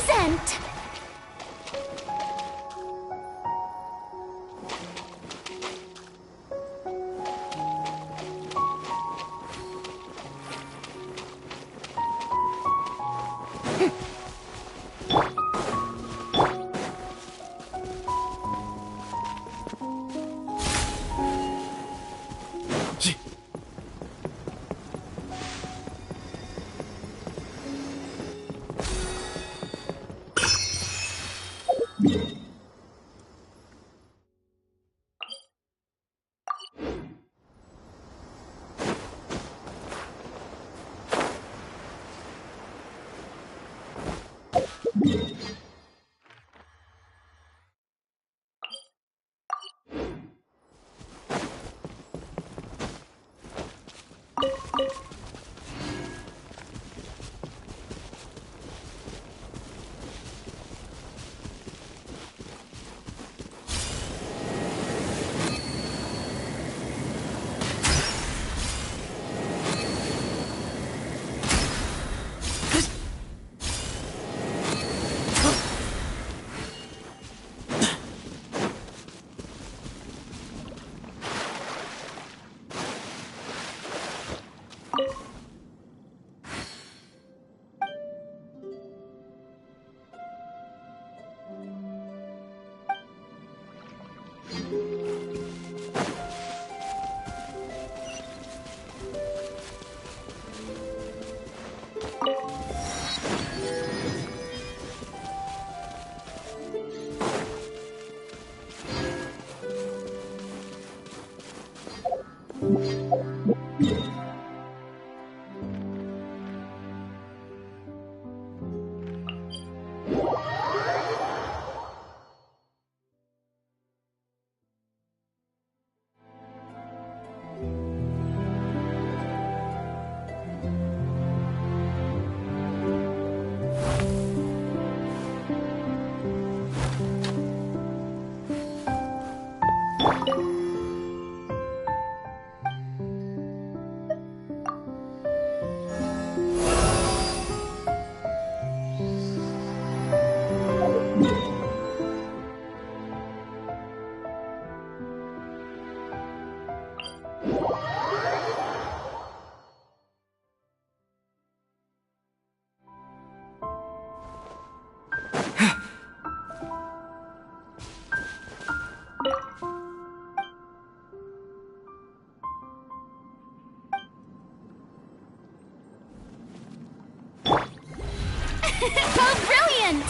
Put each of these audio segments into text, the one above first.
Present! So brilliant!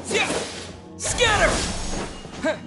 Yeah! Scatter! Huh.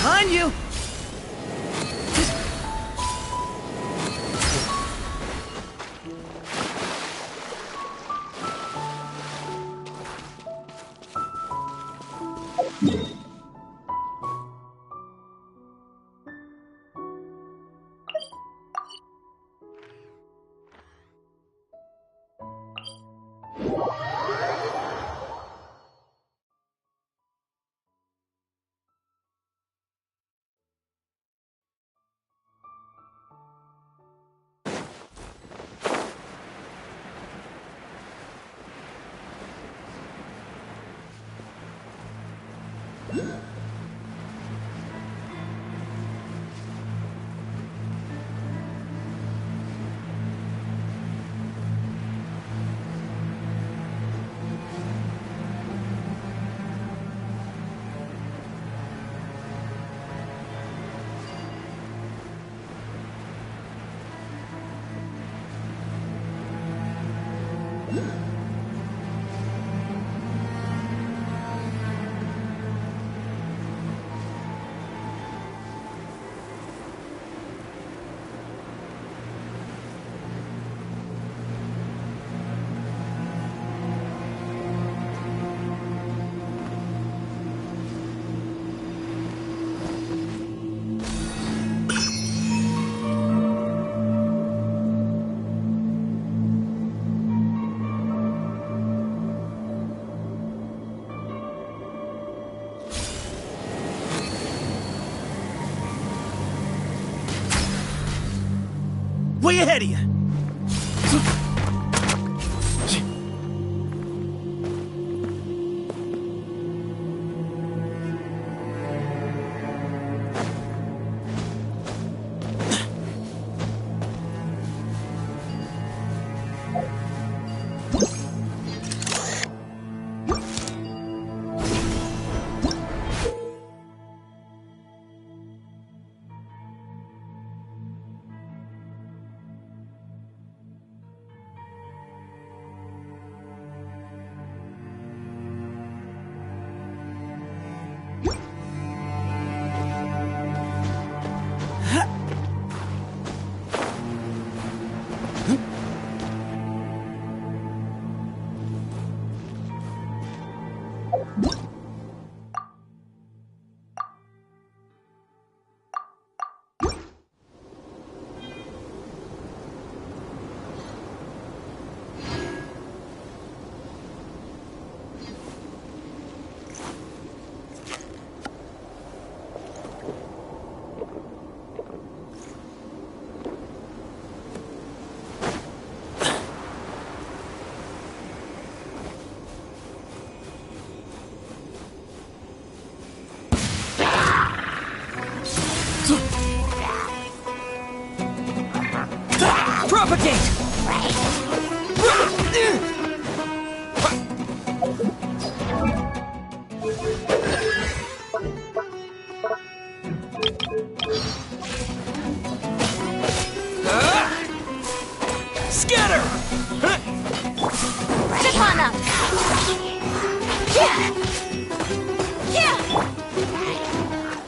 Behind you! Way ahead of you! Propagate! Scatter! Katana! Yeah! Yeah!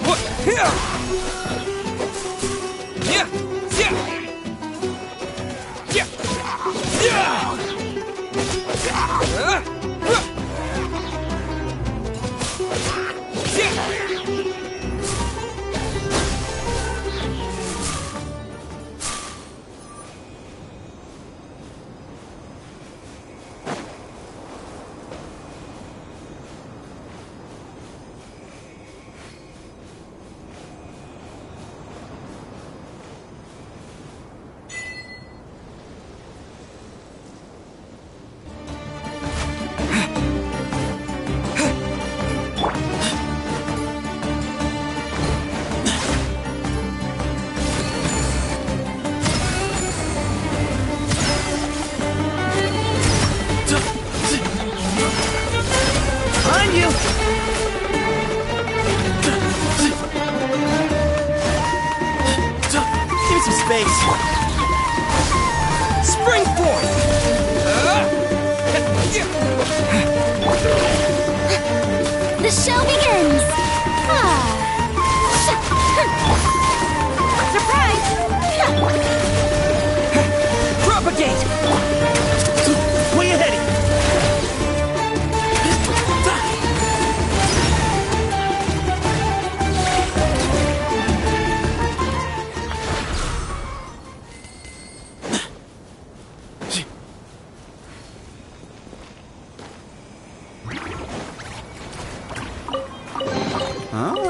What? Here! Yeah! Yeah! Yeah! Behind you! Give me some space. Spring forth! The show begins! Surprise! Propagate! Way ahead of you!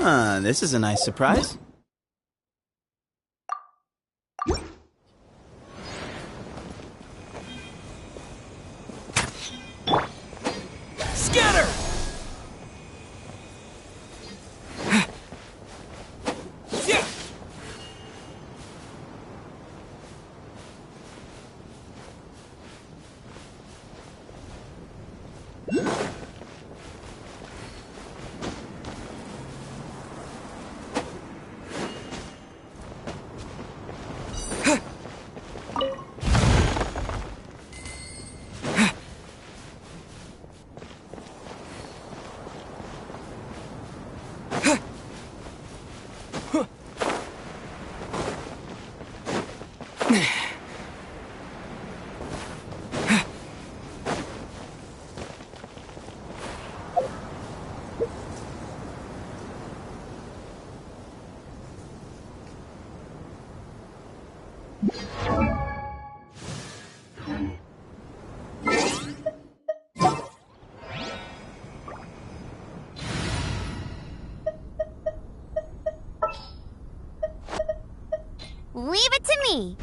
Ah, this is a nice surprise. Scatter! Yeah! Leave it to me!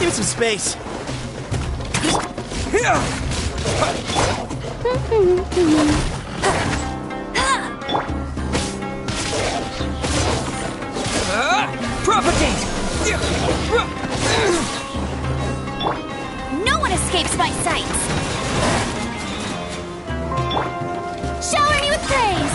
Give me some space. Propagate! No one escapes my sight! Shower me with praise!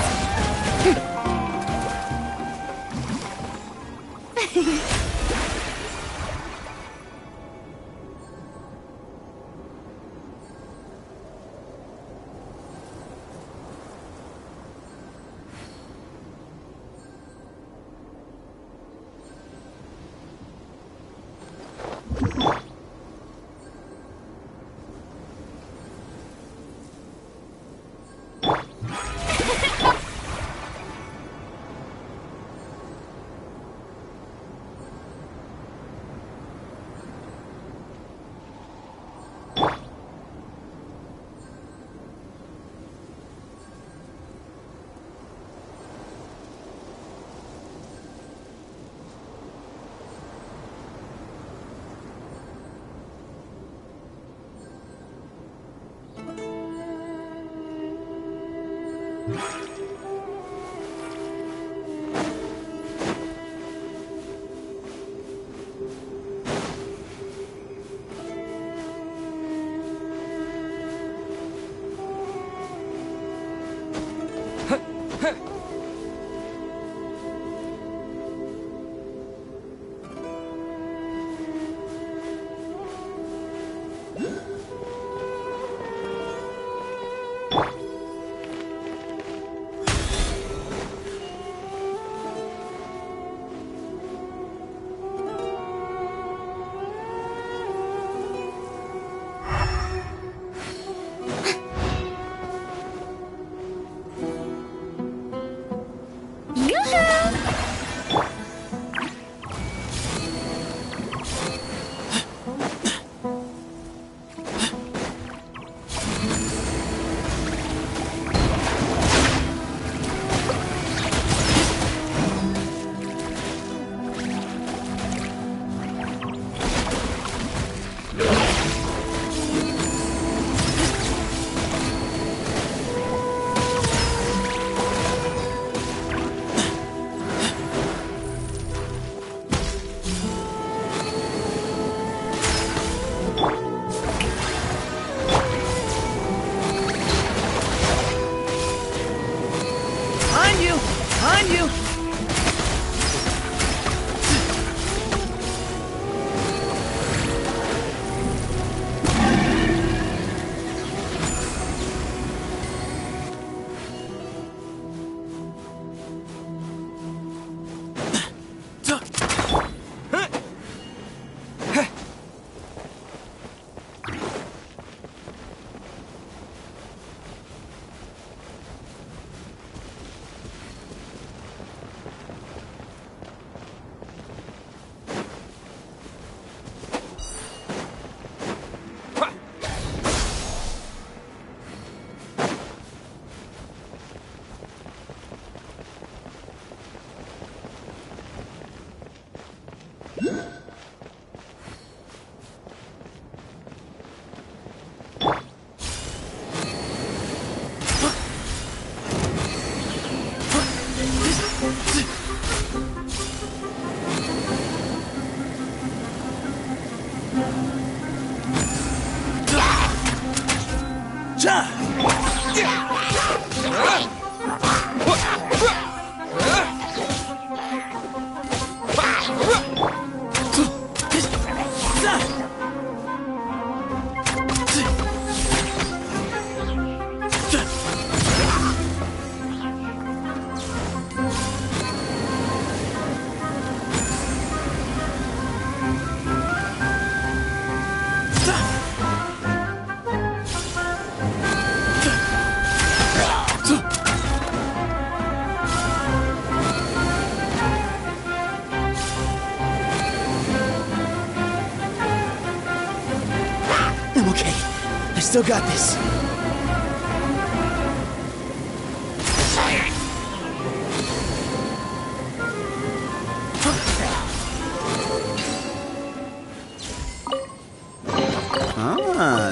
Still got this.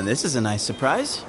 This is a nice surprise.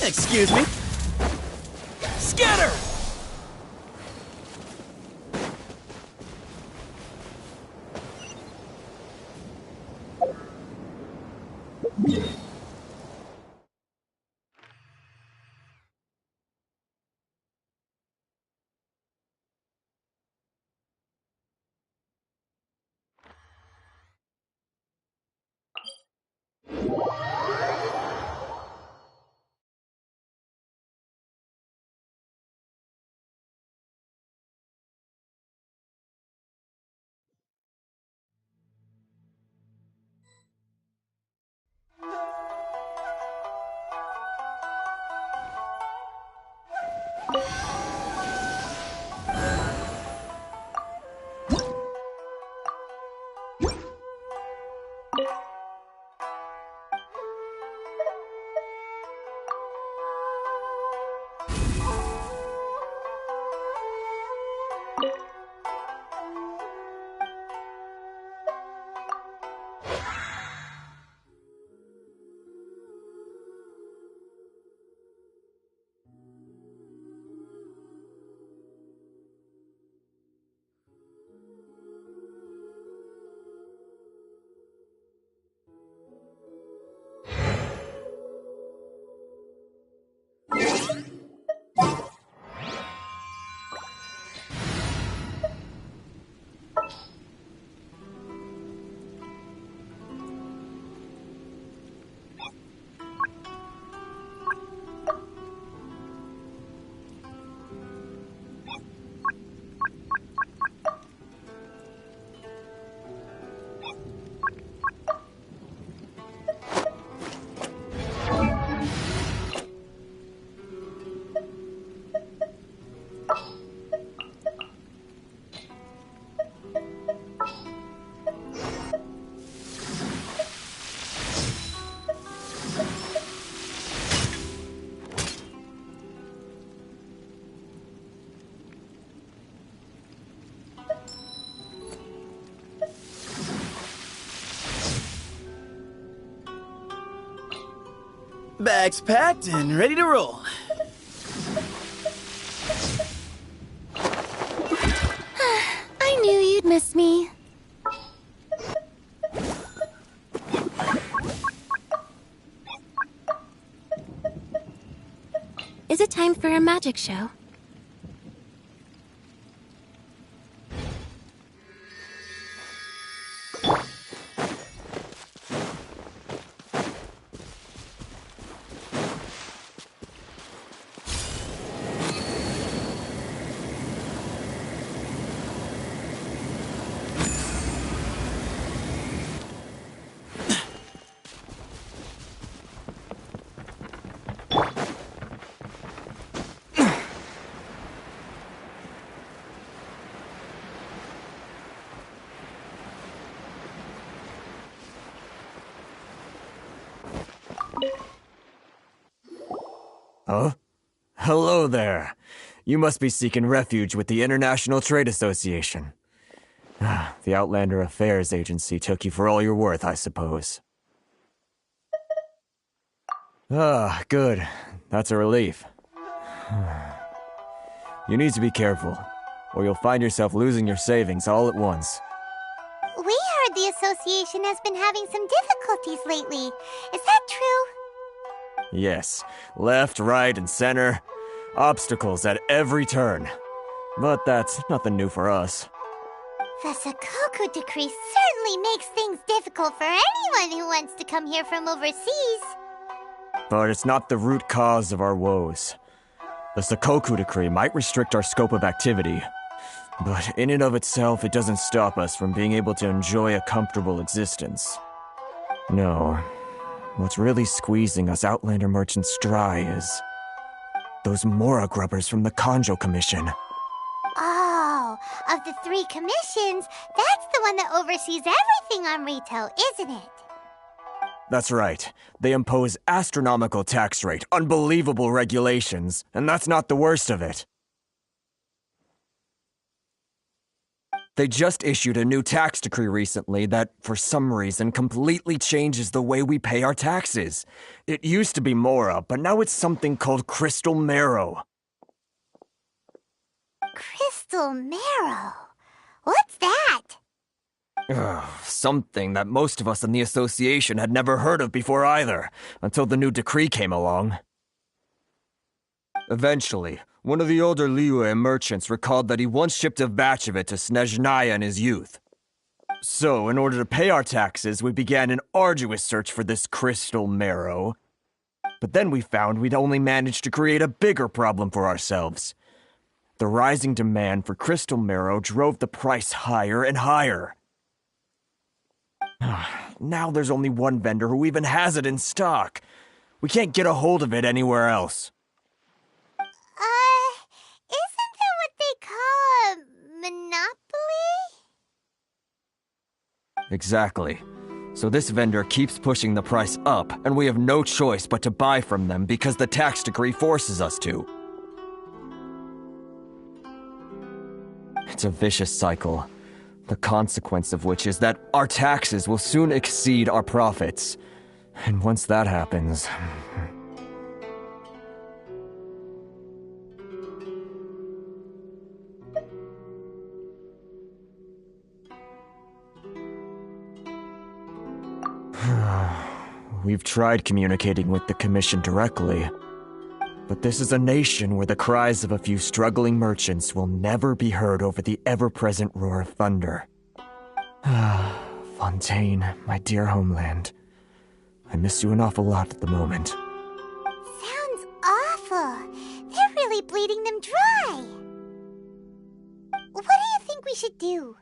Excuse me? Scatter! Bags packed and ready to roll. I knew you'd miss me. Is it time for a magic show? Huh? Hello there. You must be seeking refuge with the International Trade Association. The Outlander Affairs Agency took you for all you're worth, I suppose. Ah, good. That's a relief. You need to be careful, or you'll find yourself losing your savings all at once. We heard the association has been having some difficulties lately. Is that true? Yes, left, right, and center. Obstacles at every turn. But that's nothing new for us. The Sakoku decree certainly makes things difficult for anyone who wants to come here from overseas. But it's not the root cause of our woes. The Sakoku decree might restrict our scope of activity, but in and of itself, it doesn't stop us from being able to enjoy a comfortable existence. No, what's really squeezing us Outlander merchants dry is those Mora grubbers from the Kanjo Commission. Oh, of the 3 commissions, that's the one that oversees everything on Rito, isn't it? That's right. They impose astronomical tax rate, unbelievable regulations, and that's not the worst of it. They just issued a new tax decree recently that, for some reason, completely changes the way we pay our taxes. It used to be Mora, but now it's something called Crystal Marrow. Crystal Marrow? What's that? Something that most of us in the association had never heard of before either, until the new decree came along. Eventually, one of the older Liyue merchants recalled that he once shipped a batch of it to Snezhnaya in his youth. So, in order to pay our taxes, we began an arduous search for this crystal marrow. But then we found we'd only managed to create a bigger problem for ourselves. The rising demand for crystal marrow drove the price higher and higher. Now there's only one vendor who even has it in stock. We can't get a hold of it anywhere else. Isn't that what they call a monopoly? Exactly. So this vendor keeps pushing the price up, and we have no choice but to buy from them because the tax decree forces us to. It's a vicious cycle. The consequence of which is that our taxes will soon exceed our profits. And once that happens... We've tried communicating with the Commission directly, but this is a nation where the cries of a few struggling merchants will never be heard over the ever-present roar of thunder. Fontaine, my dear homeland. I miss you an awful lot at the moment. Sounds awful. They're really bleeding them dry. What do you think we should do?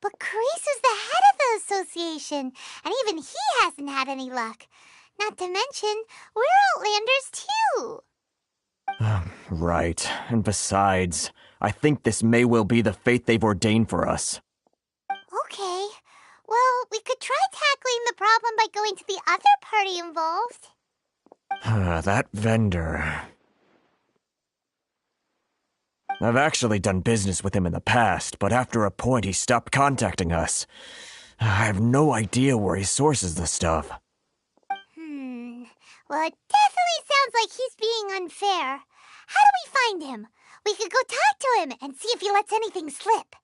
But Carice is the head of the association, and even he hasn't had any luck. Not to mention, we're Outlanders too. Right. And besides, I think this may well be the fate they've ordained for us. Okay. Well, we could try tackling the problem by going to the other party involved. That vendor... I've actually done business with him in the past, but after a point he stopped contacting us. I have no idea where he sources the stuff. Well, it definitely sounds like he's being unfair. How do we find him? We could go talk to him and see if he lets anything slip.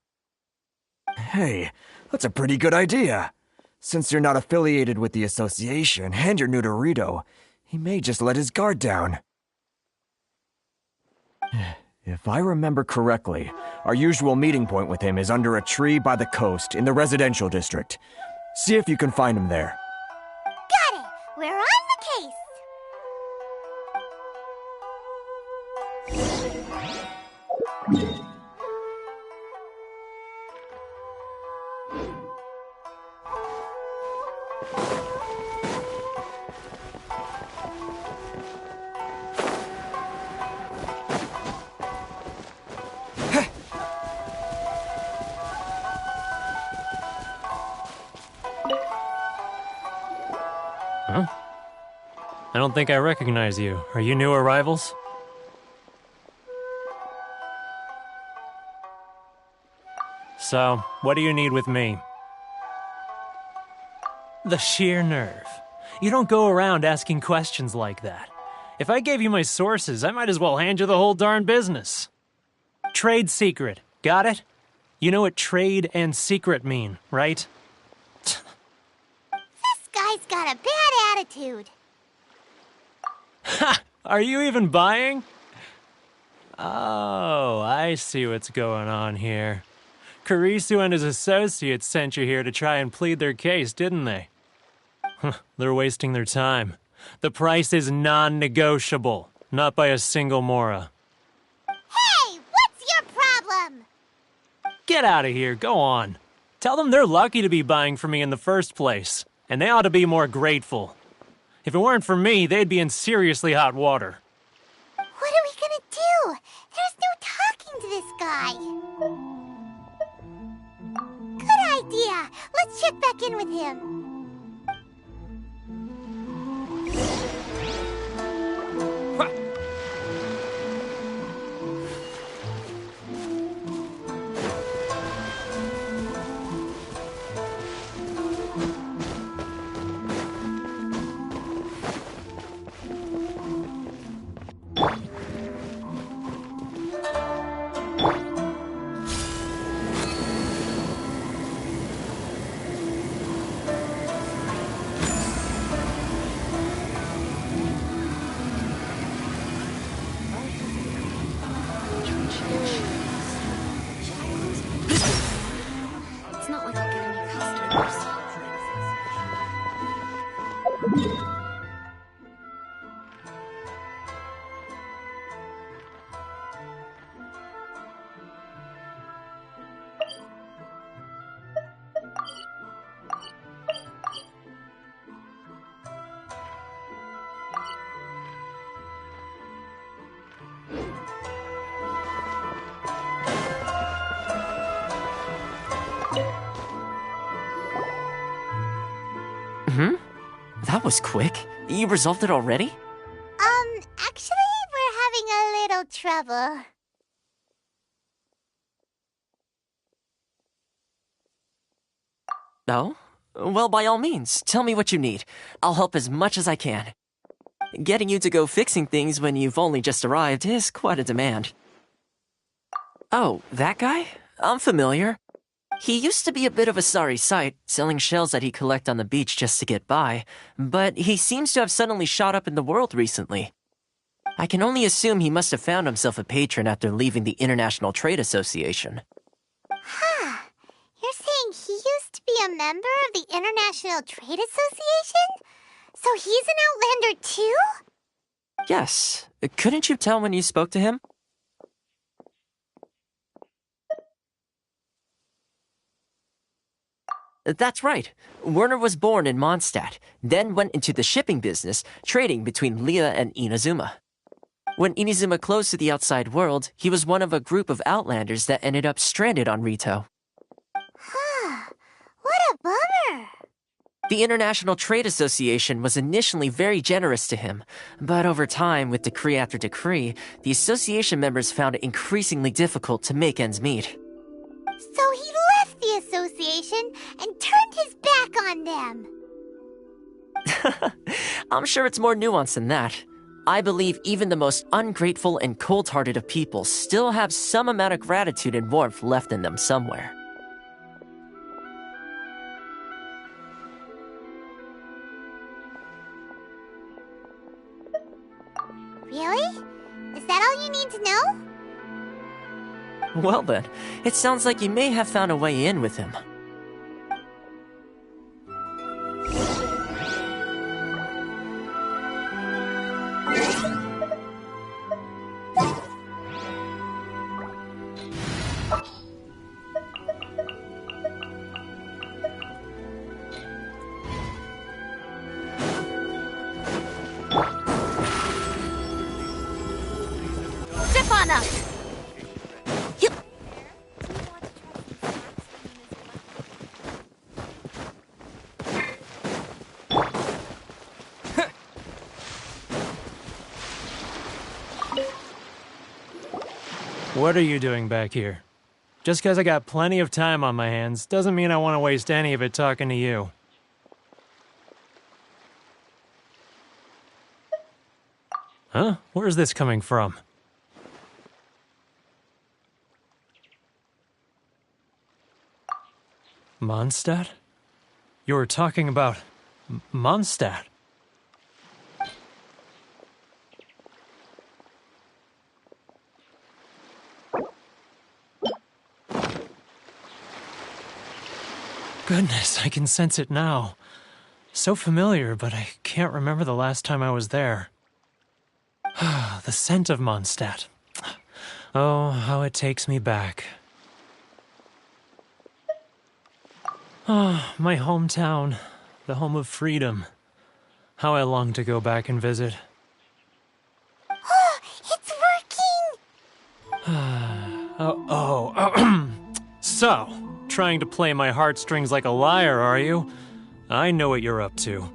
Hey, that's a pretty good idea. Since you're not affiliated with the association and you're new to Rito, he may just let his guard down. If I remember correctly, our usual meeting point with him is under a tree by the coast in the residential district. See if you can find him there. Got it! We're on the case! Huh? I don't think I recognize you. Are you new arrivals? So, what do you need with me? The sheer nerve. You don't go around asking questions like that. If I gave you my sources, I might as well hand you the whole darn business. Trade secret. Got it? You know what trade and secret mean, right? guy's got a bad attitude. Ha! Are you even buying? Oh, I see what's going on here. Karisu and his associates sent you here to try and plead their case, didn't they? They're wasting their time. The price is non-negotiable, not by a single Mora. Hey, what's your problem? Get out of here, go on. Tell them they're lucky to be buying from me in the first place, and they ought to be more grateful. If it weren't for me, they'd be in seriously hot water. What are we gonna do? There's no talking to this guy. Good idea. Let's check back in with him. It's not like I'll get any customers. That was quick. You resolved it already? Actually, we're having a little trouble. No? Well, by all means, tell me what you need. I'll help as much as I can. Getting you to go fixing things when you've only just arrived is quite a demand. Oh, that guy? I'm familiar. He used to be a bit of a sorry sight, selling shells that he collect on the beach just to get by, but he seems to have suddenly shot up in the world recently. I can only assume he must have found himself a patron after leaving the International Trade Association. Huh. You're saying he used to be a member of the International Trade Association? So he's an Outlander too? Yes. Couldn't you tell when you spoke to him? That's right. Werner was born in Mondstadt, then went into the shipping business, trading between Leah and Inazuma. When Inazuma closed to the outside world, he was one of a group of Outlanders that ended up stranded on Rito. Huh. What a bummer. The International Trade Association was initially very generous to him, but over time, with decree after decree, the association members found it increasingly difficult to make ends meet. So he left the association and turned his back on them. I'm sure it's more nuanced than that. I believe even the most ungrateful and cold-hearted of people still have some amount of gratitude and warmth left in them somewhere. Really? Is that all you need to know? Well then, it sounds like you may have found a way in with him. Step on up! What are you doing back here? Just because I got plenty of time on my hands doesn't mean I want to waste any of it talking to you. Huh? Where's this coming from? Mondstadt? You were talking about Mondstadt. Goodness, I can sense it now. So familiar, but I can't remember the last time I was there. The scent of Mondstadt. Oh, how it takes me back. Oh, my hometown, the home of freedom. How I long to go back and visit. Oh, it's working! So, trying to play my heartstrings like a liar, are you? I know what you're up to.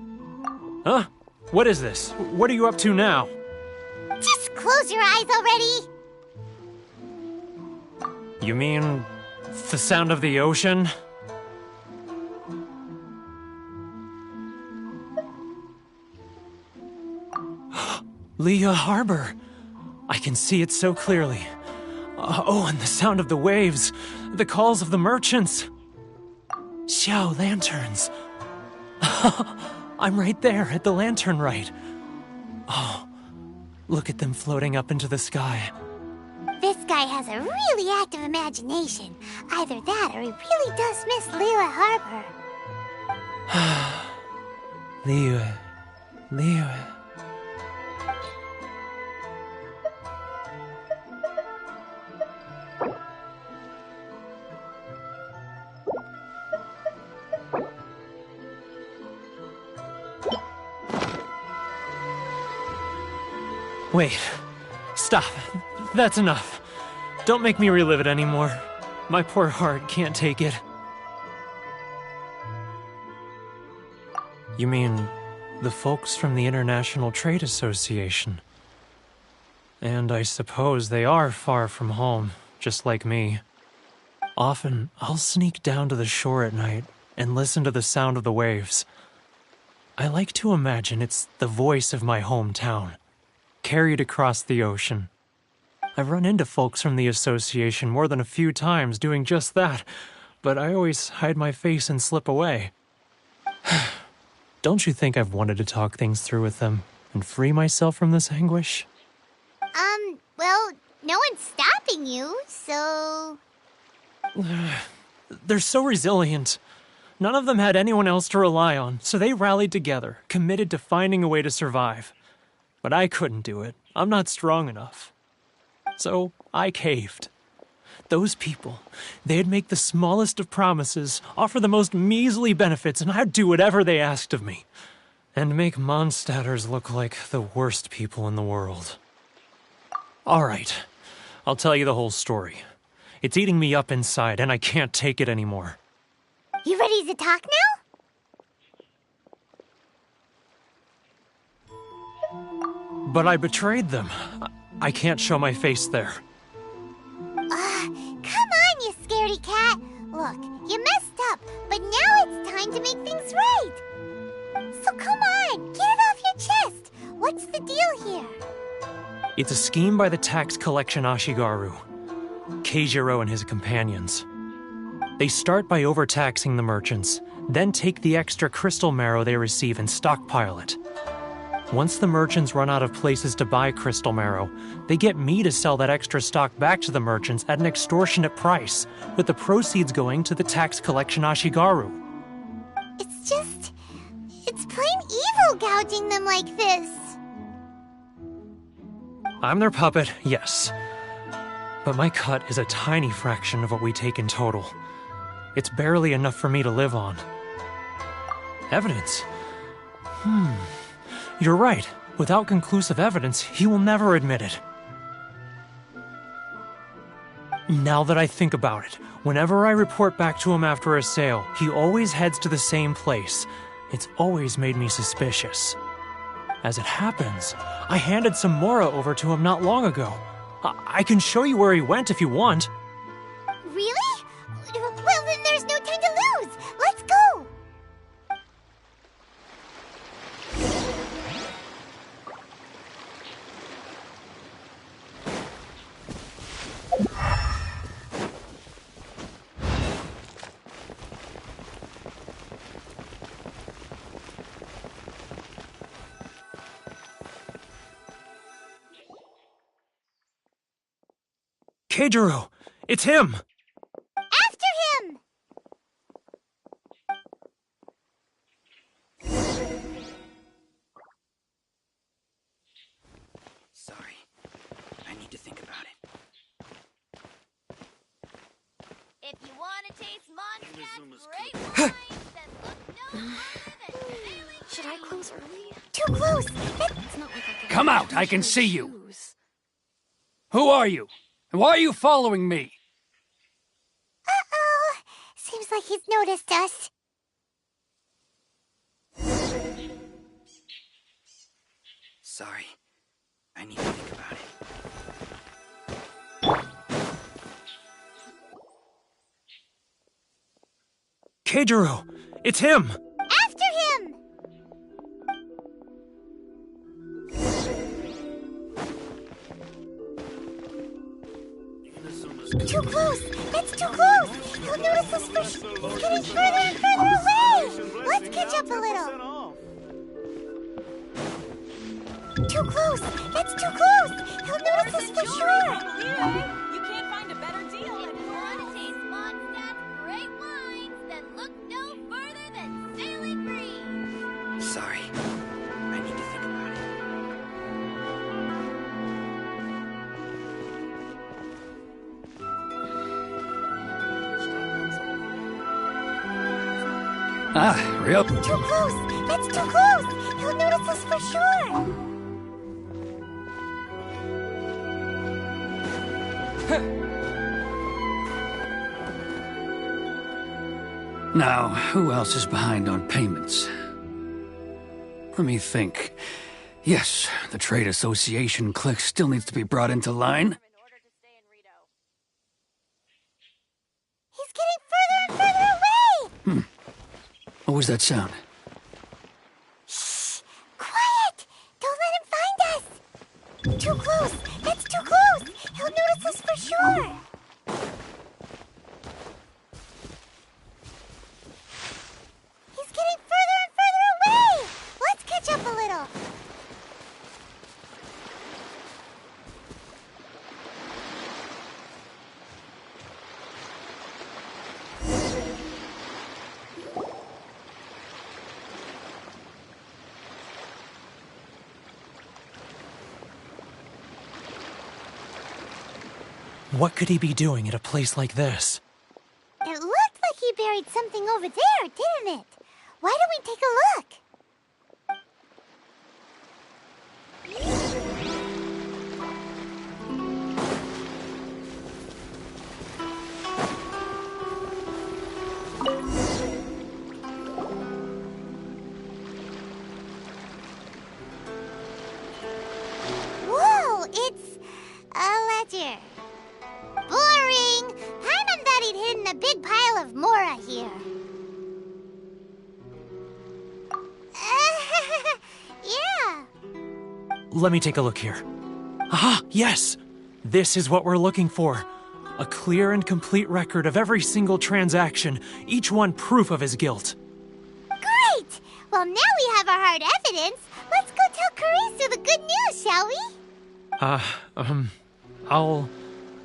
Huh? What is this? What are you up to now? Just close your eyes already! You mean the sound of the ocean? Leah Harbor. I can see it so clearly. Oh, and the sound of the waves. The calls of the merchants. Xiao lanterns. I'm right there at the lantern right. Oh, look at them floating up into the sky. This guy has a really active imagination. Either that or he really does miss Leela Harbor. Leah. Wait. Stop. That's enough. Don't make me relive it anymore. My poor heart can't take it. You mean the folks from the International Trade Association? And I suppose they are far from home, just like me. Often, I'll sneak down to the shore at night and listen to the sound of the waves. I like to imagine it's the voice of my hometown, carried across the ocean. I've run into folks from the association more than a few times doing just that, but I always hide my face and slip away. Don't you think I've wanted to talk things through with them and free myself from this anguish? Well, no one's stopping you, so... They're so resilient. None of them had anyone else to rely on, so they rallied together, committed to finding a way to survive. But I couldn't do it. I'm not strong enough. So I caved. Those people, they'd make the smallest of promises, offer the most measly benefits, and I'd do whatever they asked of me. And make Mondstadters look like the worst people in the world. All right, I'll tell you the whole story. It's eating me up inside, and I can't take it anymore. You ready to talk now? But I betrayed them. I can't show my face there. Come on, you scaredy cat. Look, you messed up, but now it's time to make things right. So come on, get it off your chest. What's the deal here? It's a scheme by the tax collection Ashigaru, Keijiro and his companions. They start by overtaxing the merchants, then take the extra crystal marrow they receive and stockpile it. Once the merchants run out of places to buy crystal marrow, they get me to sell that extra stock back to the merchants at an extortionate price, with the proceeds going to the tax collection Ashigaru. It's plain evil gouging them like this. I'm their puppet, yes. But my cut is a tiny fraction of what we take in total. It's barely enough for me to live on. Evidence? You're right. Without conclusive evidence, he will never admit it. Now that I think about it, whenever I report back to him after a sale, he always heads to the same place. It's always made me suspicious. As it happens, I handed some Mora over to him not long ago. I can show you where he went if you want. Really? Well, then there's no time to lose. Let's go. Keijiro! It's him! After him! Sorry. I need to think about it. If you want to taste Mondstadt's great wines, then look no further than Sailing Should I close early? Too close! It's not like I can. Come out, I can see you. Shoes. Who are you? And why are you following me? Uh-oh! Seems like he's noticed us. Sorry. I need to think about it. Keijiro! It's him! After him! Too close! That's too close! He'll notice us for He's getting further and further away! Let's catch up a little! Too close! That's too close! He'll notice us for sure! You can't find a better deal. If you want to taste Mondstadt's great wines, then look no further than Sailing Green. Sorry. I need to think about it. Ah, real? Too close! That's too close! He'll notice us for sure! Now, who else is behind on payments? Let me think. Yes, the Trade Association clique still needs to be brought into line. He's getting further and further away! What was that sound? Shh! Quiet! Don't let him find us! Too close! That's too close! He'll notice us for sure! He's getting further and further away! Let's catch up a little! What could he be doing at a place like this? It looked like he buried something over there, didn't it? Why don't we take a look? Whoa, it's a ledger. Boring! Paimon thought he'd hidden a big pile of Mora here. Yeah. Let me take a look here. Ah, yes! This is what we're looking for. A clear and complete record of every single transaction, each one proof of his guilt. Great! Well, now we have our hard evidence. Let's go tell Karisu the good news, shall we?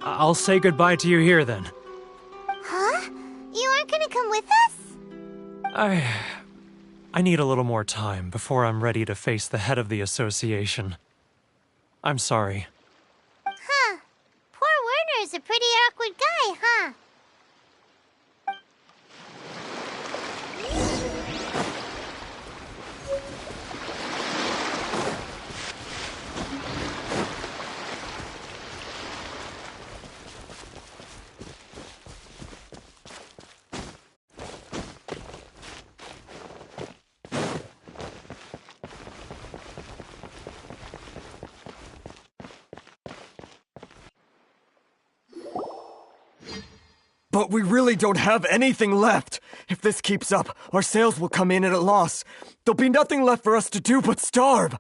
I'll say goodbye to you here then. Huh? You aren't gonna come with us? I need a little more time before I'm ready to face the head of the association. I'm sorry. Huh. Poor Werner's a pretty awkward guy, huh? But we really don't have anything left. If this keeps up, our sales will come in at a loss. There'll be nothing left for us to do but starve.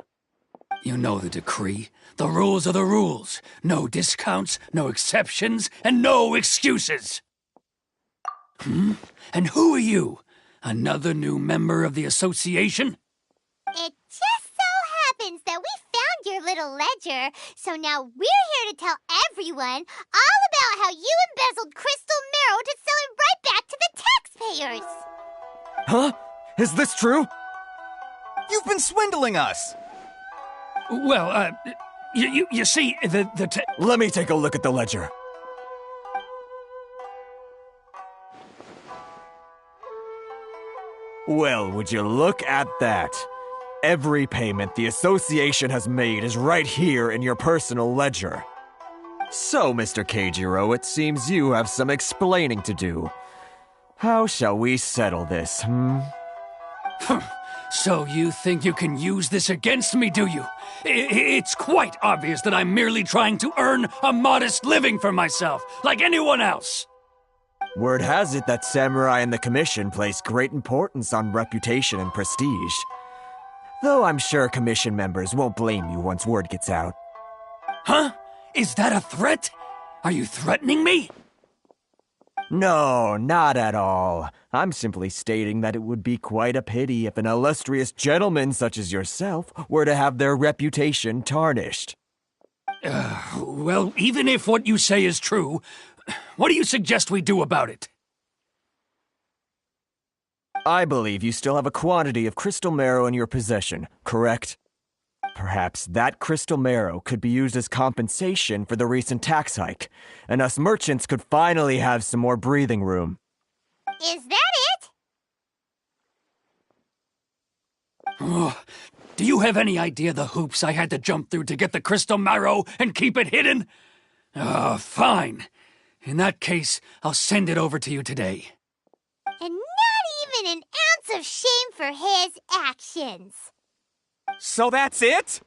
You know the decree. The rules are the rules. No discounts, no exceptions, and no excuses. And who are you? Another new member of the association? It just so happens that we found your little ledger ledger, so now we're here to tell everyone all about how you embezzled crystal marrow to sell it right back to the taxpayers. Huh? Is this true? You've been swindling us! Well, you see, Let me take a look at the ledger. Well, would you look at that? Every payment the association has made is right here in your personal ledger. So, Mr. Keijiro, it seems you have some explaining to do. How shall we settle this, So you think you can use this against me, do you? It's quite obvious that I'm merely trying to earn a modest living for myself, like anyone else. Word has it that Samurai and the Commission place great importance on reputation and prestige. Though I'm sure Commission members won't blame you once word gets out. Huh? Is that a threat? Are you threatening me? No, not at all. I'm simply stating that it would be quite a pity if an illustrious gentleman such as yourself were to have their reputation tarnished. Well, even if what you say is true, what do you suggest we do about it? I believe you still have a quantity of crystal marrow in your possession, correct? Perhaps that crystal marrow could be used as compensation for the recent tax hike, and us merchants could finally have some more breathing room. Is that it? Oh, do you have any idea the hoops I had to jump through to get the crystal marrow and keep it hidden? Fine. In that case, I'll send it over to you today. And not even an ounce of shame for his actions. So that's it?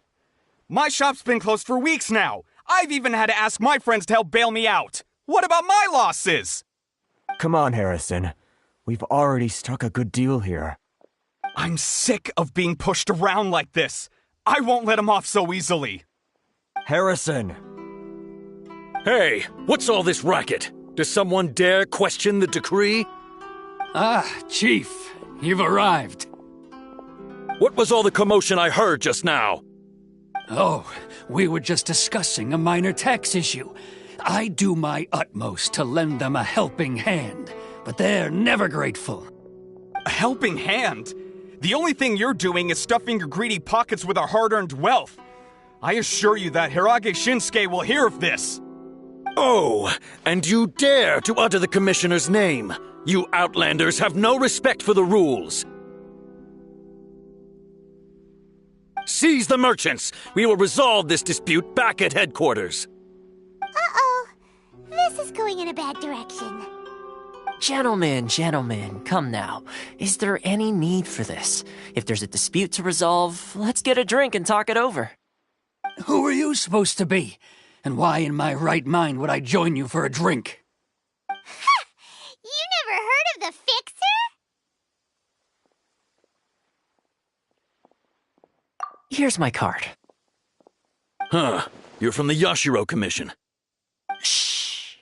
My shop's been closed for weeks now. I've even had to ask my friends to help bail me out. What about my losses? Come on, Harrison. We've already struck a good deal here. I'm sick of being pushed around like this. I won't let him off so easily. Harrison! Hey, what's all this racket? Does someone dare question the decree? Ah, Chief, you've arrived. What was all the commotion I heard just now? Oh, we were just discussing a minor tax issue. I do my utmost to lend them a helping hand, but they're never grateful. A helping hand? The only thing you're doing is stuffing your greedy pockets with our hard-earned wealth. I assure you that Hirage Shinsuke will hear of this. Oh, and you dare to utter the Commissioner's name. You Outlanders have no respect for the rules. Seize the merchants! We will resolve this dispute back at headquarters. Uh-oh. This is going in a bad direction. Gentlemen, come now. Is there any need for this? If there's a dispute to resolve, let's get a drink and talk it over. Who are you supposed to be? And why in my right mind would I join you for a drink? Ha! You never heard of the Fixer? Here's my card. Huh. You're from the Yashiro Commission. Shh.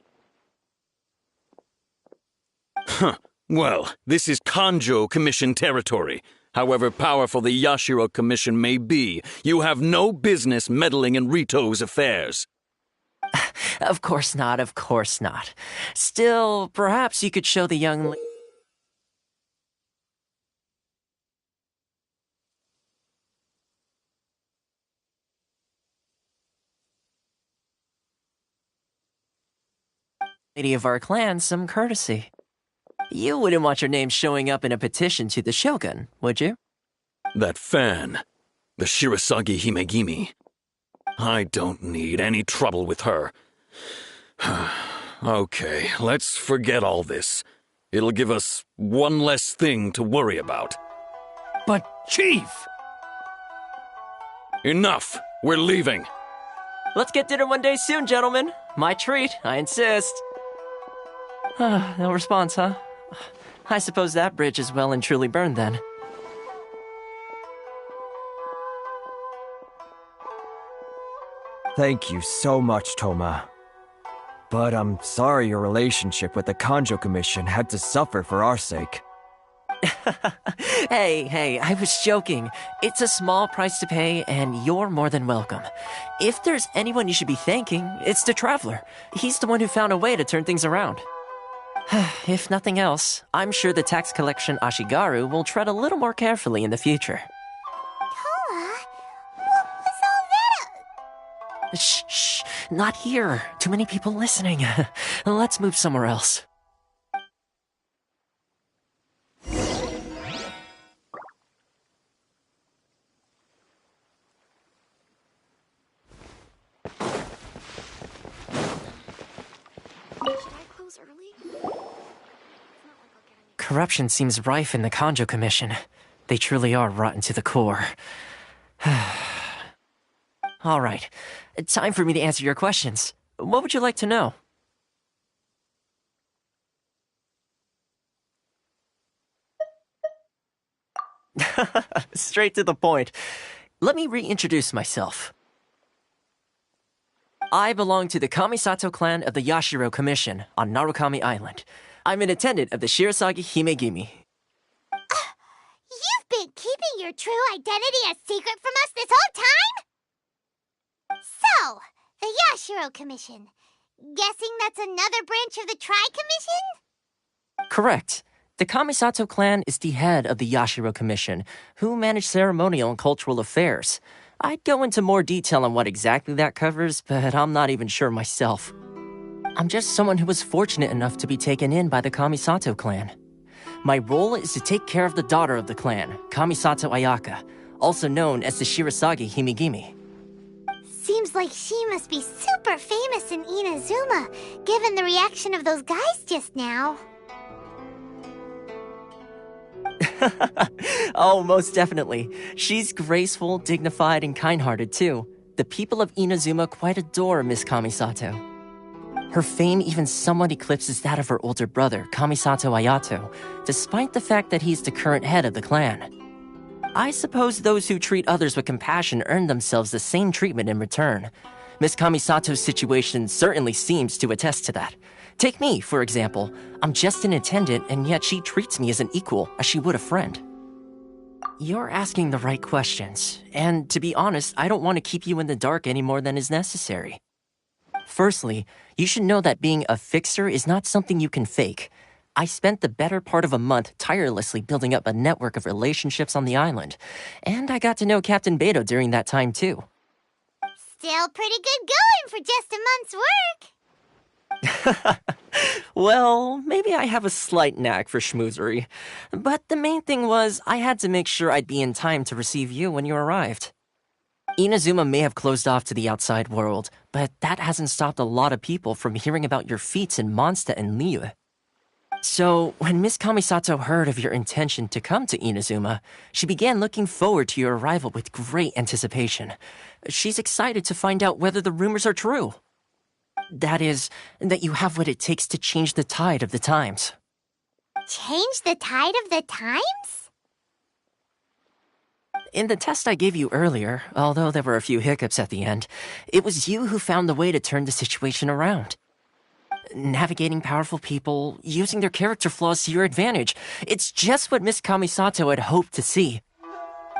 Huh. Well, this is Kanjo Commission territory. However powerful the Yashiro Commission may be, you have no business meddling in Rito's affairs. Of course not. Still, perhaps you could show the young lady of our clan some courtesy. You wouldn't want your name showing up in a petition to the Shogun, would you? That fan, the Shirasagi Himegimi. I don't need any trouble with her. Okay, let's forget all this. It'll give us one less thing to worry about. But, Chief! Enough! We're leaving! Let's get dinner one day soon, gentlemen. My treat, I insist. No response, huh? I suppose that bridge is well and truly burned then. Thank you so much, Toma. But I'm sorry your relationship with the Kanjo Commission had to suffer for our sake. Hey, I was joking. It's a small price to pay, and you're more than welcome. If there's anyone you should be thanking, it's the Traveler. He's the one who found a way to turn things around. If nothing else, I'm sure the tax collection Ashigaru will tread a little more carefully in the future. Toa? What was all that? Shh, not here. Too many people listening. Let's move somewhere else. Should I close early? It's not like I'll get any. Corruption seems rife in the Kanjo Commission. They truly are rotten to the core. All right, time for me to answer your questions. What would you like to know? Straight to the point. Let me reintroduce myself. I belong to the Kamisato clan of the Yashiro Commission on Narukami Island. I'm an attendant of the Shirasagi Himegimi. You've been keeping your true identity a secret from us this whole time? So, the Yashiro Commission. Guessing that's another branch of the Tri-Commission? Correct. The Kamisato clan is the head of the Yashiro Commission, who manage ceremonial and cultural affairs. I'd go into more detail on what exactly that covers, but I'm not even sure myself. I'm just someone who was fortunate enough to be taken in by the Kamisato clan. My role is to take care of the daughter of the clan, Kamisato Ayaka, also known as the Shirasagi Himegimi. Seems like she must be super famous in Inazuma, given the reaction of those guys just now. Oh, most definitely. She's graceful, dignified, and kind-hearted, too. The people of Inazuma quite adore Miss Kamisato. Her fame even somewhat eclipses that of her older brother, Kamisato Ayato, despite the fact that he's the current head of the clan. I suppose those who treat others with compassion earn themselves the same treatment in return. Miss Kamisato's situation certainly seems to attest to that. Take me, for example. I'm just an attendant, and yet she treats me as an equal, as she would a friend. You're asking the right questions, and to be honest, I don't want to keep you in the dark any more than is necessary. Firstly, you should know that being a fixer is not something you can fake. I spent the better part of a month tirelessly building up a network of relationships on the island, and I got to know Captain Beto during that time too. Still pretty good going for just a month's work. Well, maybe I have a slight knack for schmoozery, but the main thing was I had to make sure I'd be in time to receive you when you arrived. Inazuma may have closed off to the outside world, but that hasn't stopped a lot of people from hearing about your feats in Mondstadt and Liyue. So, when Miss Kamisato heard of your intention to come to Inazuma, she began looking forward to your arrival with great anticipation. She's excited to find out whether the rumors are true. That is, that you have what it takes to change the tide of the times. Change the tide of the times? In the test I gave you earlier, although there were a few hiccups at the end, it was you who found the way to turn the situation around. Navigating powerful people, using their character flaws to your advantage. It's just what Miss Kamisato had hoped to see.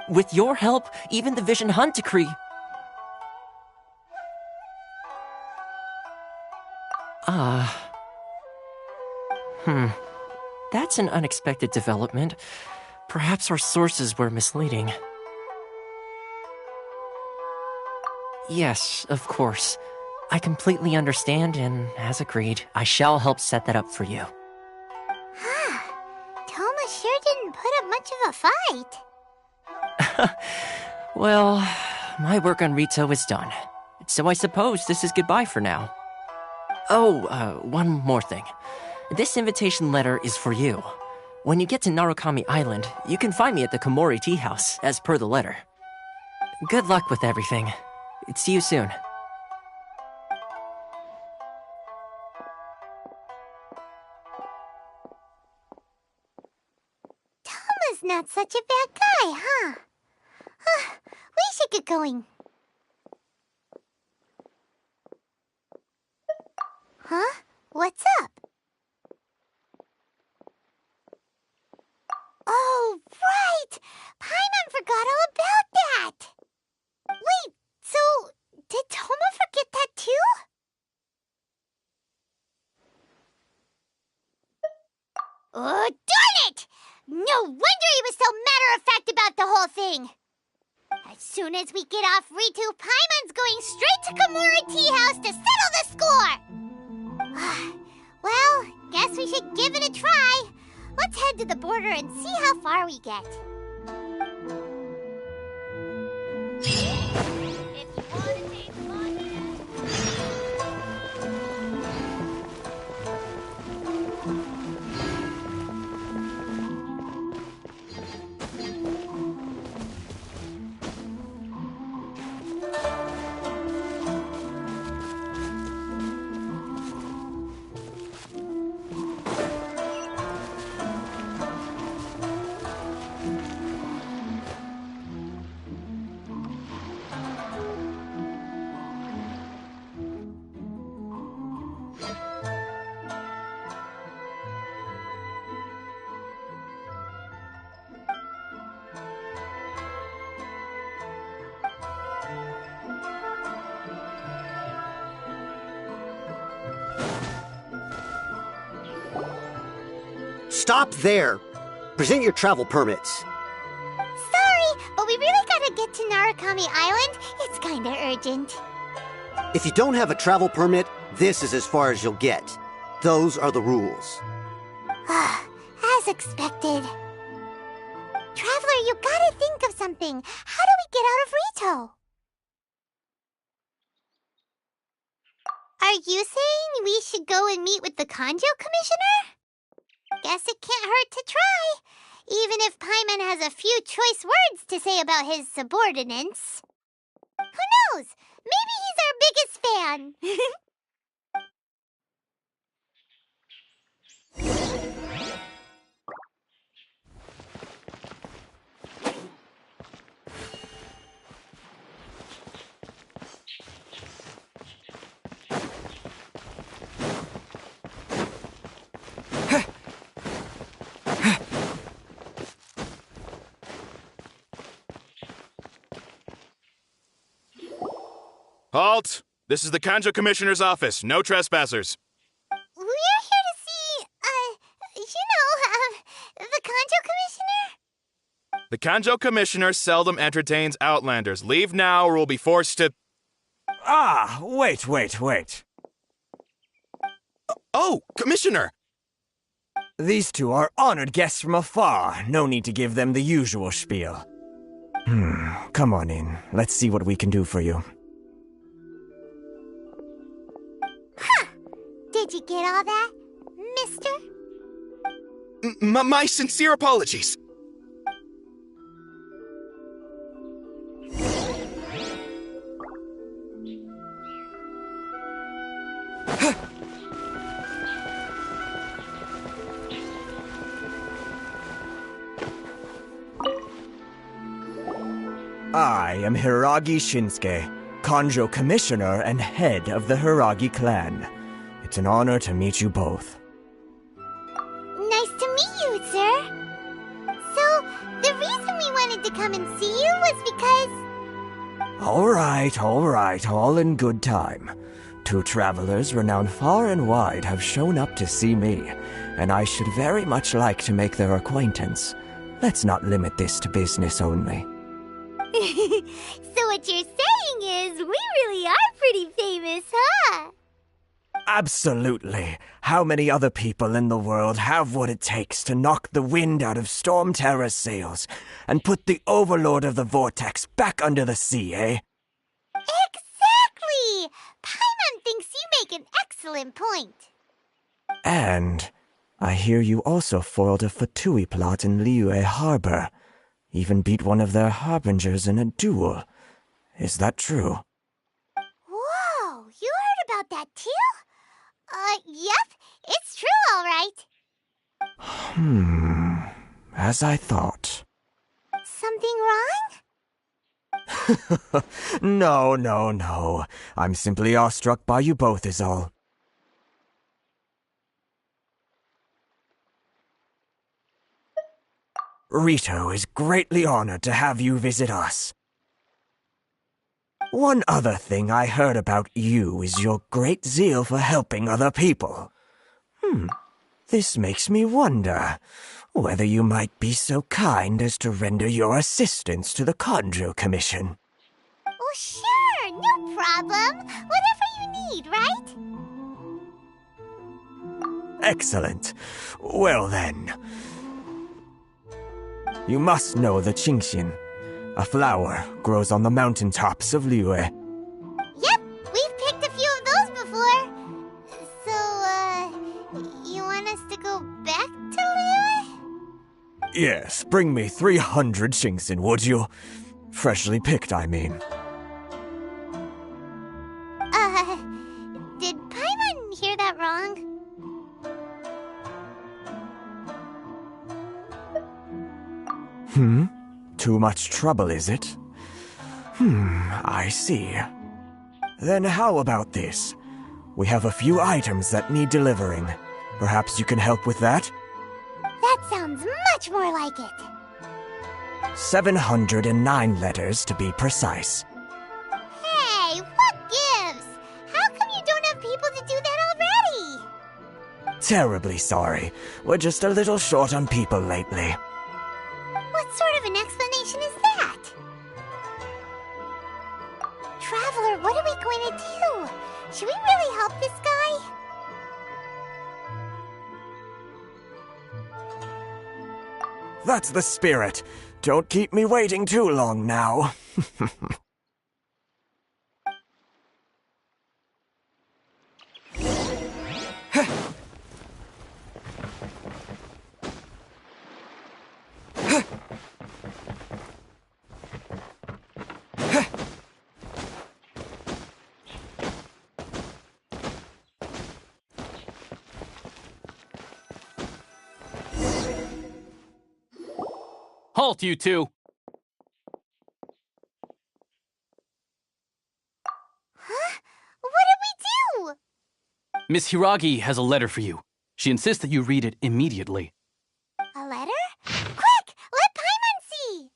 With your help, even the Vision Hunt decree... That's an unexpected development. Perhaps our sources were misleading. Yes, of course. I completely understand, and as agreed, I shall help set that up for you. Toma sure didn't put up much of a fight. Well, my work on Rito is done. So I suppose this is goodbye for now. Oh, one more thing. This invitation letter is for you. When you get to Narukami Island, you can find me at the Komori Tea House, as per the letter. Good luck with everything. See you soon. Toma's not such a bad guy, huh? We should get going. Huh? What's up? Oh, right! Paimon forgot all about that! Wait, so did Toma forget that too? Oh, darn it! No wonder he was so matter-of-fact about the whole thing! As soon as we get off Ritu, Paimon's going straight to Kimura Tea House to settle the score! Well, guess we should give it a try. Let's head to the border and see how far we get. If you want to taste Mondstadt. Stop there! Present your travel permits. Sorry, but we really gotta get to Narukami Island. It's kinda urgent. If you don't have a travel permit, this is as far as you'll get. Those are the rules. As expected. Traveler, you gotta think of something. How do we get out of Rito? Are you saying we should go and meet with the Kanjo Commissioner? Guess it can't hurt to try, even if Paimon has a few choice words to say about his subordinates. Who knows? Maybe he's our biggest fan. Halt! This is the Kanjo Commissioner's office. No trespassers. We're here to see, the Kanjo Commissioner? The Kanjo Commissioner seldom entertains Outlanders. Leave now or we'll be forced to... Ah, wait. Oh, Commissioner! These two are honored guests from afar. No need to give them the usual spiel. Come on in. Let's see what we can do for you. Did you get all that, mister? My sincere apologies. I am Hiragi Shinsuke, Kanjo Commissioner and head of the Hiragi clan. It's an honor to meet you both. Nice to meet you, sir. So, the reason we wanted to come and see you was because... All right, all in good time. Two travelers renowned far and wide have shown up to see me, and I should very much like to make their acquaintance. Let's not limit this to business only. So what you're saying is, we really are pretty famous, huh? Absolutely. How many other people in the world have what it takes to knock the wind out of Storm Terror's sails and put the Overlord of the Vortex back under the sea, eh? Exactly! Paimon thinks you make an excellent point. And I hear you also foiled a Fatui plot in Liyue Harbor. Even beat one of their harbingers in a duel. Is that true? Whoa, you heard about that too? Yep, it's true, all right. As I thought. Something wrong? No. I'm simply awestruck by you both is all. Rito is greatly honored to have you visit us. One other thing I heard about you is your great zeal for helping other people. This makes me wonder whether you might be so kind as to render your assistance to the Kanjo Commission. Oh, sure, no problem. Whatever you need, right? Excellent. Well then. You must know the Genshin. A flower grows on the mountaintops of Liyue. Yep, we've picked a few of those before. So, you want us to go back to Liyue? Yes, bring me 300 Genshin, would you? Freshly picked, I mean. Did Paimon hear that wrong? Too much trouble, is it? I see. Then how about this? We have a few items that need delivering. Perhaps you can help with that? That sounds much more like it. 709 letters to be precise. Hey, what gives? How come you don't have people to do that already? Terribly sorry. We're just a little short on people lately. What sort of an explanation is that? Traveler, what are we going to do? Should we really help this guy? That's the spirit. Don't keep me waiting too long now. Halt, you two! Huh? What did we do? Miss Hiragi has a letter for you. She insists that you read it immediately. A letter? Quick! Let Paimon see!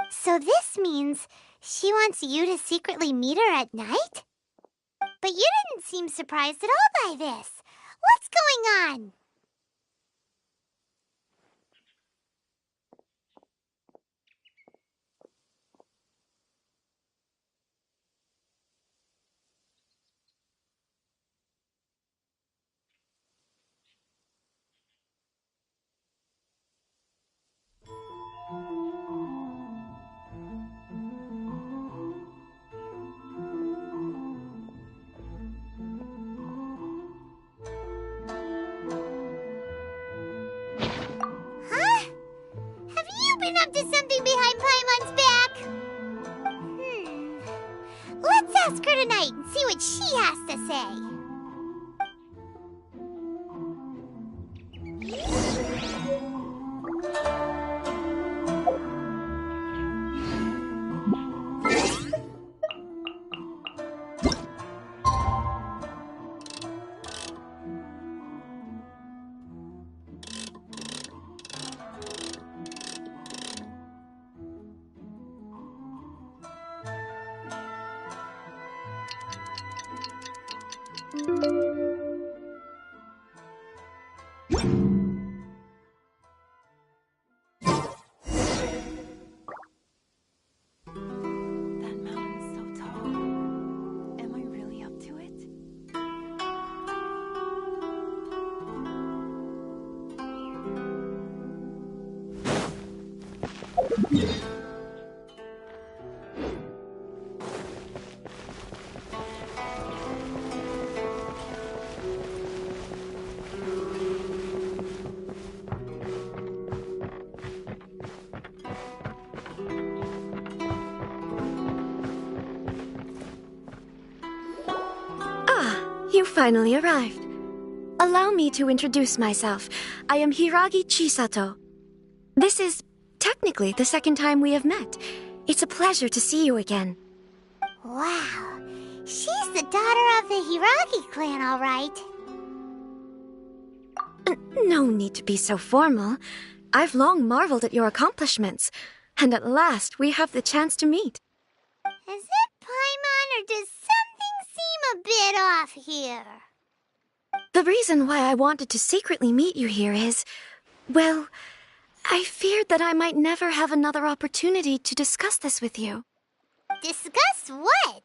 So this means she wants you to secretly meet her at night? But you didn't seem surprised at all by this. What's going on? Been up to something behind Paimon's back? Let's ask her tonight and see what she has to say. You finally arrived. Allow me to introduce myself. I am Hiragi Chisato. This is technically the second time we have met. It's a pleasure to see you again. Wow, she's the daughter of the Hiragi clan, all right. No need to be so formal. I've long marveled at your accomplishments, and at last we have the chance to meet. Is it Paimon, or does something seem a bit off here? The reason why I wanted to secretly meet you here is, well, I feared that I might never have another opportunity to discuss this with you. Discuss what?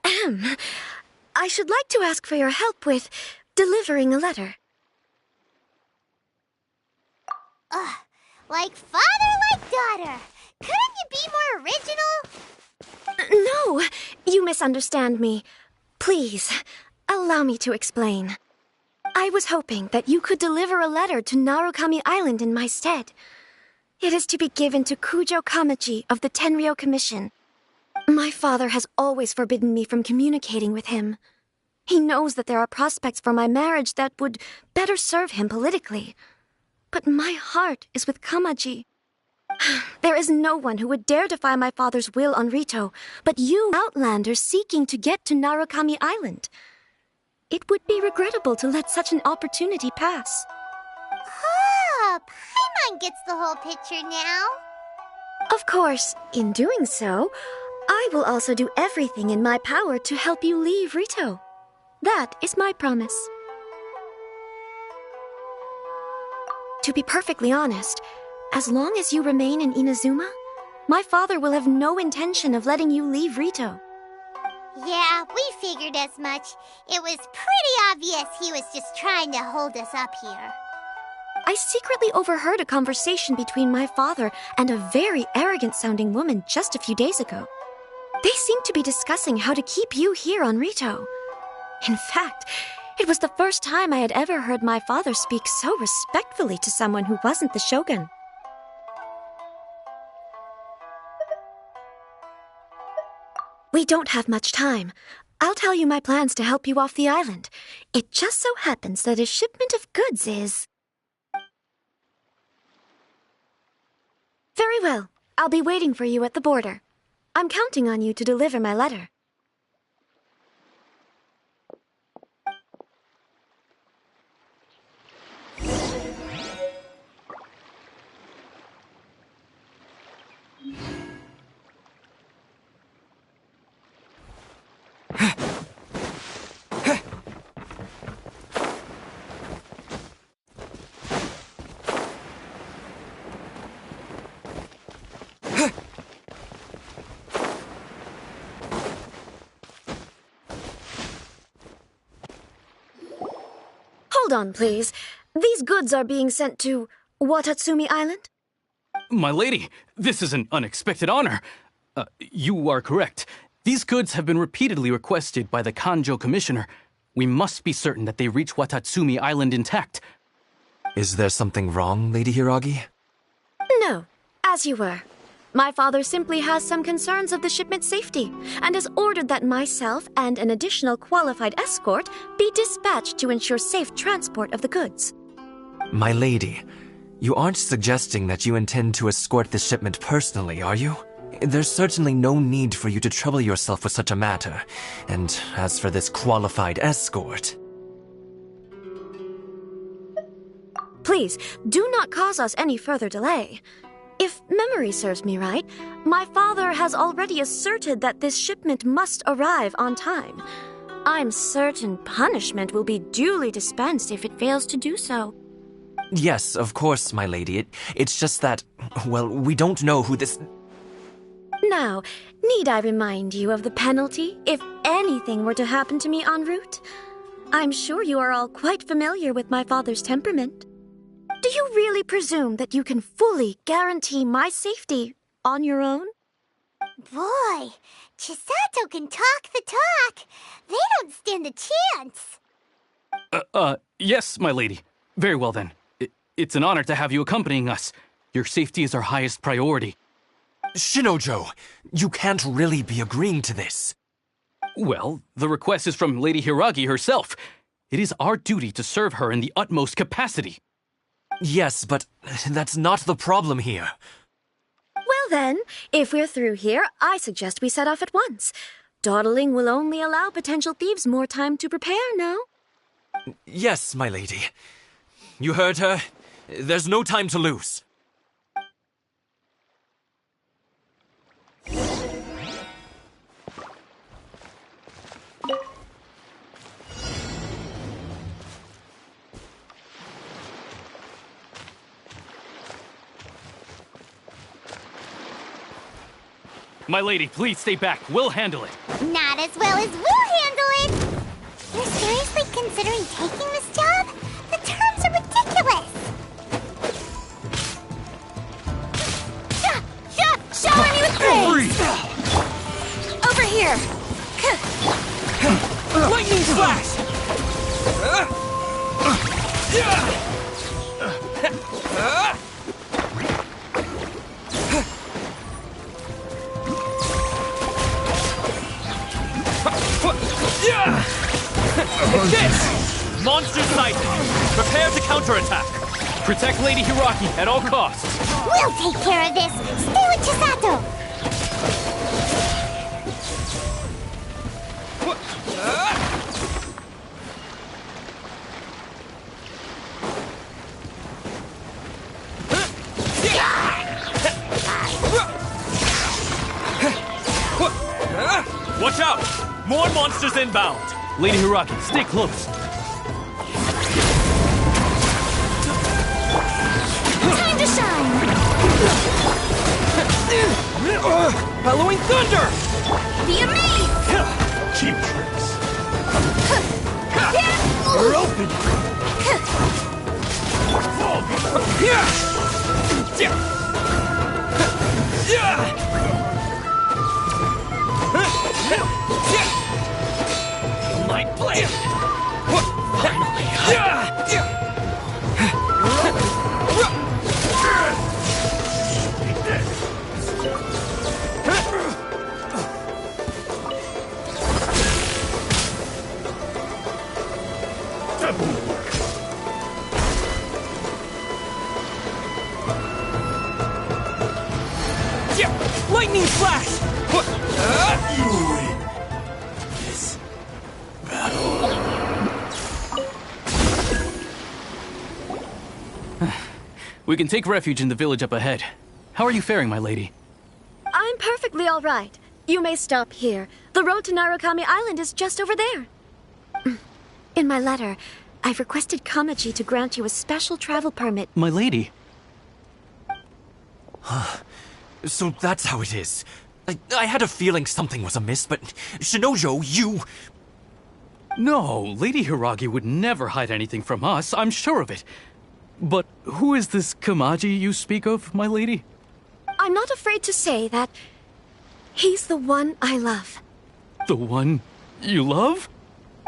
Ahem. I should like to ask for your help with delivering a letter. Ugh, like father, like daughter. Couldn't you be more original? No, you misunderstand me. Please, allow me to explain. I was hoping that you could deliver a letter to Narukami Island in my stead. It is to be given to Kujo Kamachi of the Tenryou Commission. My father has always forbidden me from communicating with him. He knows that there are prospects for my marriage that would better serve him politically. But my heart is with Kamaji. There is no one who would dare defy my father's will on Rito, but you outlanders seeking to get to Narukami Island. It would be regrettable to let such an opportunity pass. Oh, Paimon gets the whole picture now. Of course, in doing so, I will also do everything in my power to help you leave Rito. That is my promise. To be perfectly honest, as long as you remain in Inazuma, my father will have no intention of letting you leave Rito. Yeah, we figured as much. It was pretty obvious he was just trying to hold us up here. I secretly overheard a conversation between my father and a very arrogant-sounding woman just a few days ago. They seemed to be discussing how to keep you here on Rito. In fact, it was the first time I had ever heard my father speak so respectfully to someone who wasn't the shogun. We don't have much time. I'll tell you my plans to help you off the island. It just so happens that a shipment of goods is... Very well. I'll be waiting for you at the border. I'm counting on you to deliver my letter. Hold on, please. These goods are being sent to Watatsumi Island? My lady, this is an unexpected honor. You are correct. These goods have been repeatedly requested by the Kanjo Commissioner. We must be certain that they reach Watatsumi Island intact. Is there something wrong, Lady Hiragi? No, as you were. My father simply has some concerns of the shipment's safety, and has ordered that myself and an additional qualified escort be dispatched to ensure safe transport of the goods. My lady, you aren't suggesting that you intend to escort this shipment personally, are you? There's certainly no need for you to trouble yourself with such a matter. And as for this qualified escort... Please, do not cause us any further delay. If memory serves me right, my father has already asserted that this shipment must arrive on time. I'm certain punishment will be duly dispensed if it fails to do so. Yes, of course, my lady. It's just that, well, we don't know who this... Now, need I remind you of the penalty if anything were to happen to me en route? I'm sure you are all quite familiar with my father's temperament. Do you really presume that you can fully guarantee my safety on your own? Boy, Chisato can talk the talk. They don't stand a chance. Yes, my lady. Very well then. It's an honor to have you accompanying us. Your safety is our highest priority. Shinojo, you can't really be agreeing to this. Well, the request is from Lady Hiragi herself. It is our duty to serve her in the utmost capacity. Yes, but that's not the problem here. Well then, if we're through here, I suggest we set off at once. Dawdling will only allow potential thieves more time to prepare, no? Yes, my lady. You heard her. There's no time to lose. My lady, please stay back. We'll handle it. Not as well as we'll handle it! You're seriously considering taking this job? The terms are ridiculous! Shower me with praise! Over here! Lightning flash! This! Monster sighted! Prepare to counterattack! Protect Lady Hiraki at all costs! We'll take care of this! Stay with Chisato! Watch out! More monsters inbound! Lady Hiraki, stay close. Time to shine! Bellowing thunder! Be amazed! Cheap tricks. We're open! Light blade! Lightning flash! We can take refuge in the village up ahead. How are you faring, my lady? I'm perfectly all right. You may stop here. The road to Narukami Island is just over there. In my letter, I've requested Kamachi to grant you a special travel permit. My lady? So that's how it is. I had a feeling something was amiss, but Shinojo, you... No, Lady Hiragi would never hide anything from us, I'm sure of it. But who is this Kamaji you speak of, my lady? I'm not afraid to say that he's the one I love. The one you love?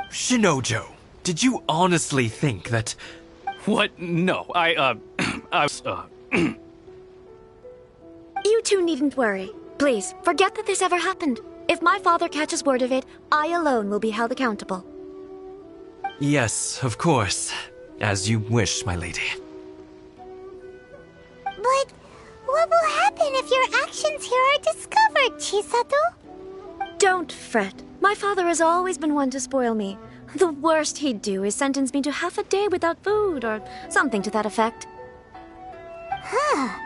Shinojo, did you honestly think that... What? No, You two needn't worry. Please, forget that this ever happened. If my father catches word of it, I alone will be held accountable. Yes, of course. As you wish, my lady. But what will happen if your actions here are discovered, Chisato? Don't fret. My father has always been one to spoil me. The worst he'd do is sentence me to half a day without food, or something to that effect. Huh.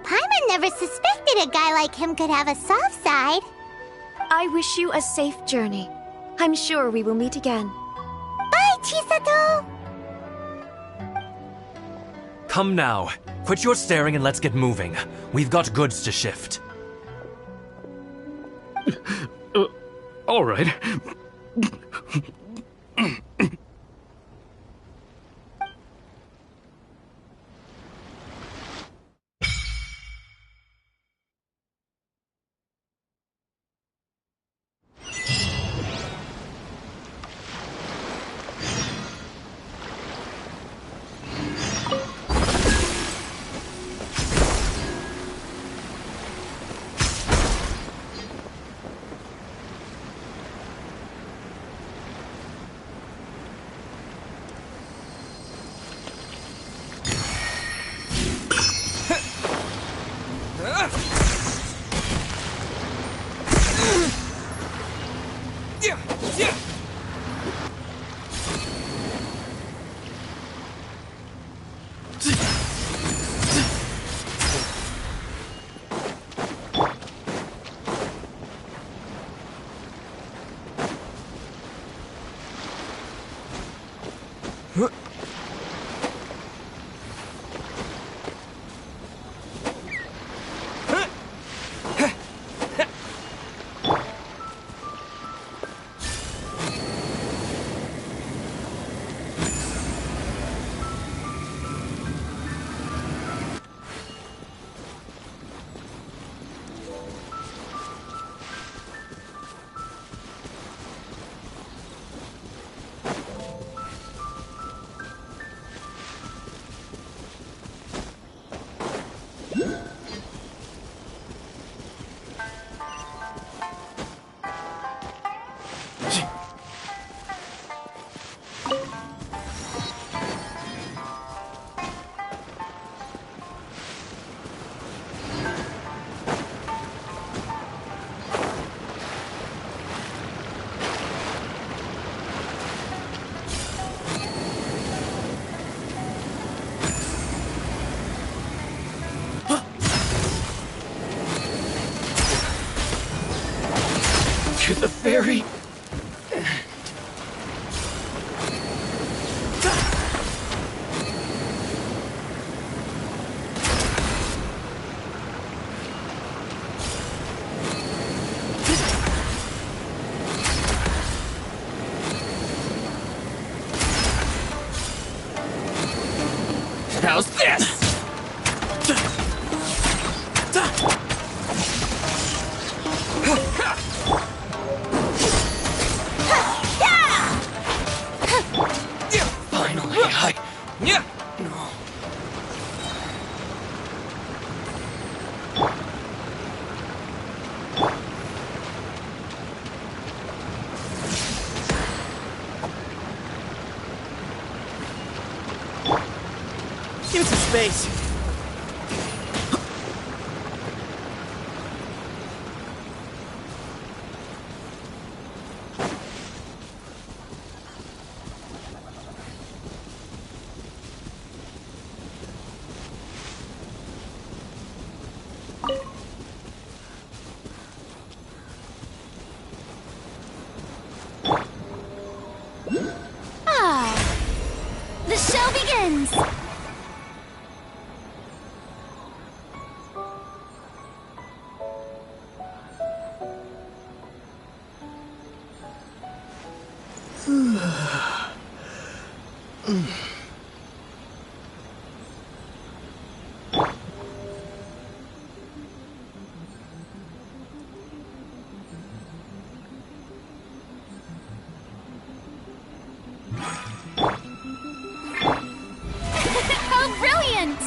Paimon never suspected a guy like him could have a soft side. I wish you a safe journey. I'm sure we will meet again. Bye, Chisato! Come now. Quit your staring and let's get moving. We've got goods to shift. all right. To the ferry? How's this? Finally, yeah. No. Give it some space. The show begins! How brilliant!